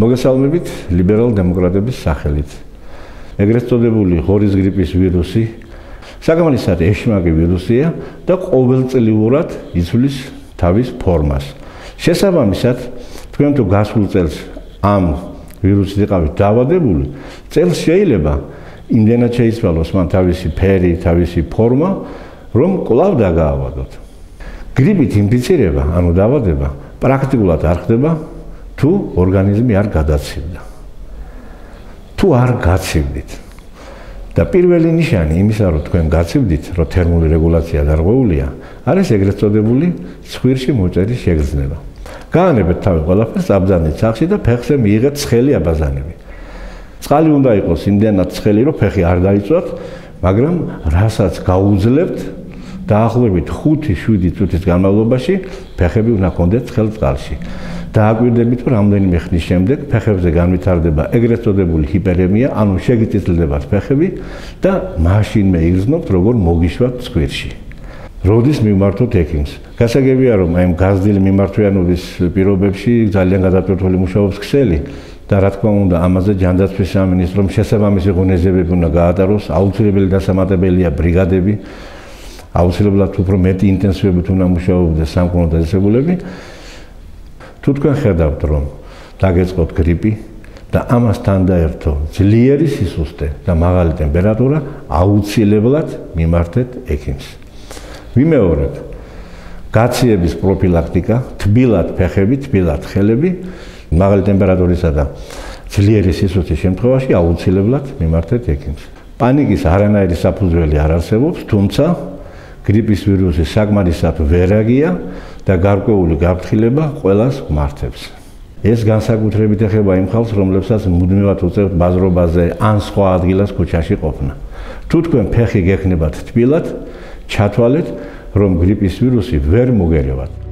მოგესალმებით ლიბერალ-დემოკრატების სახელით. ეგრეთ წოდებული ღორის გრიპის ვირუსი საკმარისად ეშმაკი ვირუსია და ყოველწლიურად იცვლის თავის ფორმას. შესაბამისად, თქვენ თუ გასულ წელს ამ ვირუსით იყავით დაავადებული, წელს შეიძლება იმდენად შეიცვალოს მან თავისი ფერი, თავისი ფორმა, რომ კვლავ დაგაავადოთ. გრიპით ინფიცირება, ანუ დაავადება, პრაქტიკულად არ ხდება, თუ ორგანიზმი არ გადაცივდა. თუ არ გაცივდით. და პირველი ნიშანი იმისა, რომ თქვენ გაცივდით, რომ თერმული რეგულაცია დარღვეულია, არის ეგრეთ წოდებული ცხვირში მოჭერის შეგრძნება. გაანებეთ თავი ყველაფერს აბზანით სახში და ფეხზე მიიღეთ ცხელი აბაზანები. წყალი უნდა იყოს იმდენად ცხელი, რომ ფეხი არ დაიწვათ, მაგრამ რასაც გაუძლებთ, დაახლოებით 5-7 წუთის განმავლობაში ფეხები უნდა გქონდეთ ცხელ წყალში. დააკვირდებით, რომ რამდენიმე ხნის შემდეგ ფეხებზე განვითარდება ეგრეთ წოდებული ჰიპერემია, ანუ შეგიწითლდებათ ფეხები და მაშინმე იგრძნობთ, როგორ მოგიშვათ ცხვირში. როდის მივმართოთ ექიმს? გასაგებია, რომ აი გაზრდილი მიმართვიანობის პირობებში ძალიან გადატვირთული მუშაობს ქსელი და რა თქმა უნდა, ამაზე ჯანდაცვის სამინისტრომ შესაბამისი ღონისძიებები უნდა გაატაროს, აუცილებელი დასამატებელია ბრიგადები, აუცილებლად უფრო მეტი ინტენსივობით უნდა მუშაობდეს სამკურნალო დაწესებულები. თუ თქვენ ხედავთ, რომ დაგეწყოთ გრიპი და ამასთან დაერთო ძლიერი სისუსტე და მაღალი ტემპერატურა, აუცილებლად მიმართეთ ექიმს. ვიმეორებ, გაციების პროფილაქტიკა, თბილად ფეხები, თბილად ხელები, მაღალი ტემპერატურისა და ძლიერი სისუსტის შემთხვევაში აუცილებლად მიმართეთ ექიმს. პანიკის არანაირი საფუძველი არ არსებობს, თუმცა გრიპის ვირუსი საკმარისად ვერაგია და გარკვეული გაფრთხილება ყველას გმართებს. ეს განსაკუთრებით ეხება იმ ხალხს, რომლებსაც მუდმივად უწევთ ბაზრობაზე ან სხვა ადგილას ქუჩაში ყოფნა. თუ თქვენ ფეხი გექნებათ თბილად, ჩათვალეთ, რომ გრიპის ვირუსი ვერ მოგერევათ.